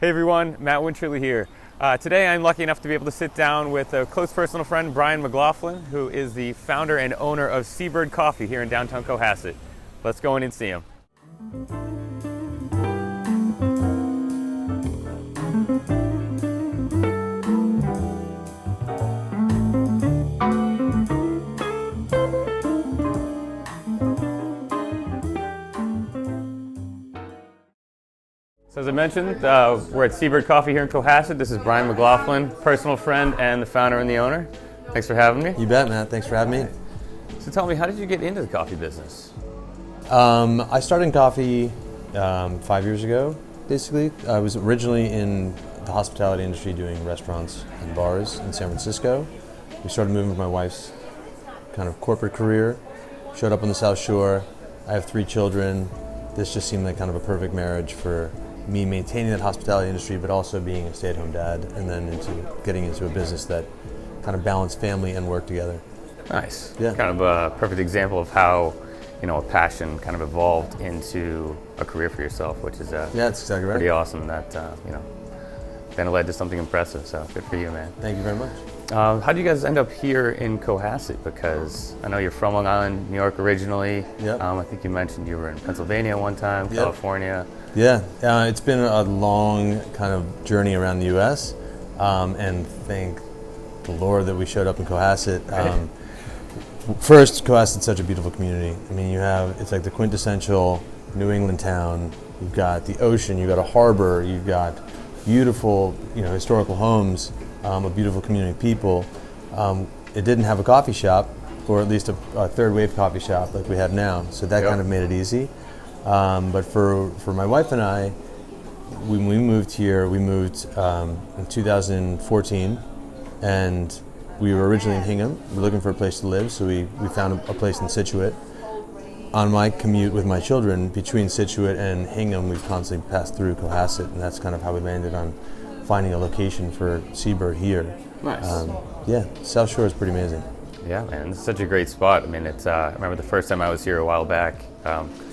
Hey everyone, Matt Winterle here. Today I'm lucky enough to be able to sit down with a close personal friend, Brian McLaughlin, who is the founder and owner of Seabird Coffee here in downtown Cohasset. Let's go in and see him. So as I mentioned, we're at Seabird Coffee here in Cohasset. This is Brian McLaughlin, personal friend and the founder and the owner. Thanks for having me. You bet, Matt. Thanks for having me. So tell me, how did you get into the coffee business? I started in coffee 5 years ago, basically. I was originally in the hospitality industry doing restaurants and bars in San Francisco. We started moving with my wife's kind of corporate career, showed up on the South Shore. I have 3 children. This just seemed like kind of a perfect marriage for me maintaining that hospitality industry, but also being a stay-at-home dad, and then getting into a business that kind of balanced family and work together. Nice. Yeah. Kind of a perfect example of how, a passion kind of evolved into a career for yourself, which is Yeah, that's exactly right. pretty awesome. That then it led to something impressive. So good for you, man. Thank you very much. How do you guys end up here in Cohasset? Because I know you're from Long Island, New York originally. Yep. I think you mentioned you were in Pennsylvania one time, Yep. California. Yeah, it's been a long kind of journey around the U.S., and thank the Lord that we showed up in Cohasset. First, Cohasset's such a beautiful community. I mean, it's like the quintessential New England town. You've got the ocean, you've got a harbor, you've got beautiful, historical homes, a beautiful community of people. It didn't have a coffee shop, or at least a third wave coffee shop like we have now, so that kind of made it easy. But for my wife and I, when we moved here, we moved in 2014, and we were originally in Hingham. We were looking for a place to live, so we found a place in Scituate. On my commute with my children between Scituate and Hingham, we've constantly passed through Cohasset, and that's kind of how we landed on finding a location for Seabird here. Nice. Yeah, South Shore is pretty amazing. Yeah, man, it's such a great spot. I mean, I remember the first time I was here a while back,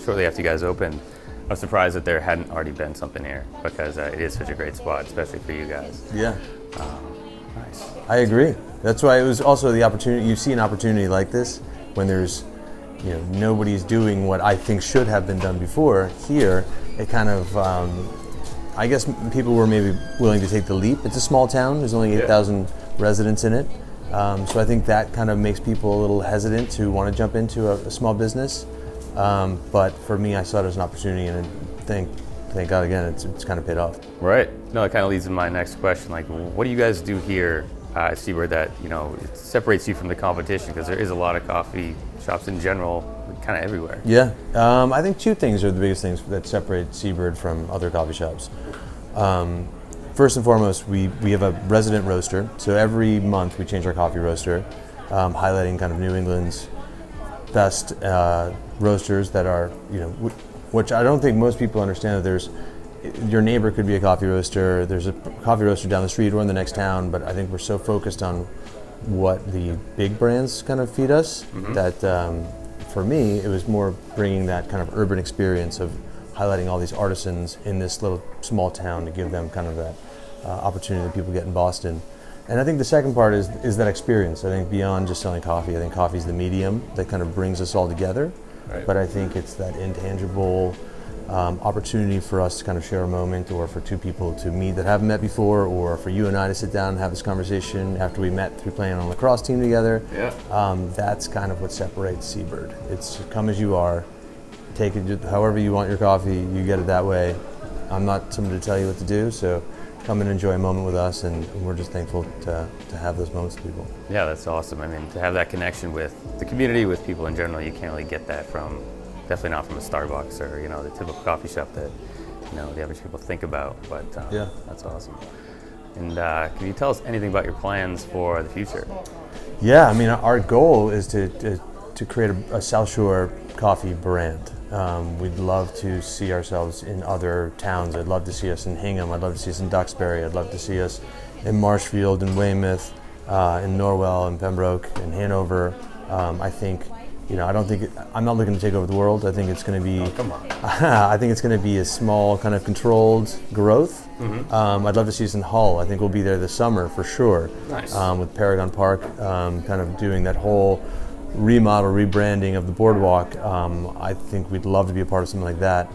shortly after you guys opened, I was surprised that there hadn't already been something here, because it is such a great spot, especially for you guys. Yeah. Nice. I agree. That's why it was also the opportunity. You see an opportunity like this when there's, nobody's doing what I think should have been done before. Here, it kind of, I guess people were maybe willing to take the leap. It's a small town. There's only 8,000 residents in it. So I think that kind of makes people a little hesitant to want to jump into a small business. But for me, I saw it as an opportunity, and thank God again, it's kind of paid off. Right. No, it kind of leads to my next question. Like, what do you guys do here at Seabird that, it separates you from the competition? Because there is a lot of coffee shops in general, kind of everywhere. Yeah. I think 2 things are the biggest things that separate Seabird from other coffee shops. First and foremost, we have a resident roaster. So every month we change our coffee roaster, highlighting kind of New England's best roasters that are, which I don't think most people understand, that your neighbor could be a coffee roaster. There's a coffee roaster down the street or in the next town, but I think we're so focused on what the big brands kind of feed us that for me, it was more bringing that kind of urban experience of highlighting all these artisans in this little small town to give them kind of that opportunity that people get in Boston. And I think the second part is that experience. I think beyond just selling coffee, I think coffee is the medium that kind of brings us all together. Right. But I think it's that intangible opportunity for us to kind of share a moment, or for 2 people to meet that haven't met before, or for you and I to sit down and have this conversation after we met through playing on a lacrosse team together. Yeah. That's kind of what separates Seabird. It's come as you are, take it however you want your coffee, you get it that way. I'm not somebody to tell you what to do, so come and enjoy a moment with us, and we're just thankful to have those moments with people. Yeah, that's awesome. I mean, to have that connection with the community, with people in general, you can't really get that from, definitely not from a Starbucks or, the typical coffee shop that, the average people think about, but yeah, that's awesome. And can you tell us anything about your plans for the future? Yeah, I mean, our goal is to create a South Shore coffee brand. We'd love to see ourselves in other towns. I'd love to see us in Hingham. I'd love to see us in Duxbury. I'd love to see us in Marshfield and Weymouth, in Norwell and Pembroke and Hanover. I think I don't think I'm not looking to take over the world. I think it's going to be. Oh, come on. I think it's going to be a small, kind of controlled growth. I'd love to see us in Hull. I think we'll be there this summer for sure. Nice. With Paragon Park, kind of doing that whole remodel, rebranding of the boardwalk. I think we'd love to be a part of something like that.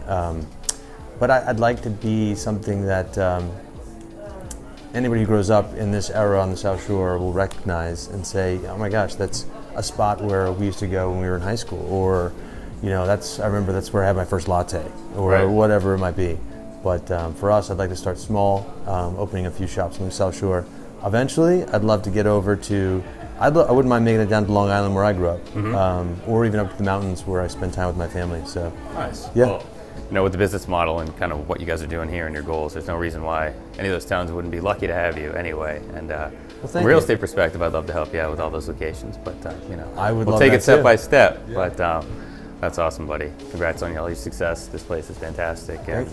But I'd like to be something that anybody who grows up in this era on the South Shore will recognize and say, oh my gosh, that's a spot where we used to go when we were in high school, or I remember that's where I had my first latte, or whatever it might be. But for us, I'd like to start small, opening a few shops on the South Shore. Eventually, I'd love to get over to, I wouldn't mind making it down to Long Island where I grew up, or even up to the mountains where I spend time with my family. So, nice. Yeah. Well, with the business model and kind of what you guys are doing here and your goals, there's no reason why any of those towns wouldn't be lucky to have you anyway. And from a real estate perspective, I'd love to help you out with all those locations. But we'll take it step by step. Yeah. But that's awesome, buddy. Congrats on all your success. This place is fantastic. And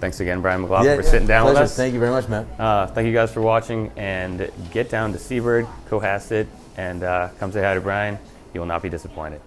thanks again, Brian McLaughlin, for sitting down with us. Thank you very much, Matt. Thank you guys for watching. And get down to Seabird, Cohasset, and come say hi to Brian. You will not be disappointed.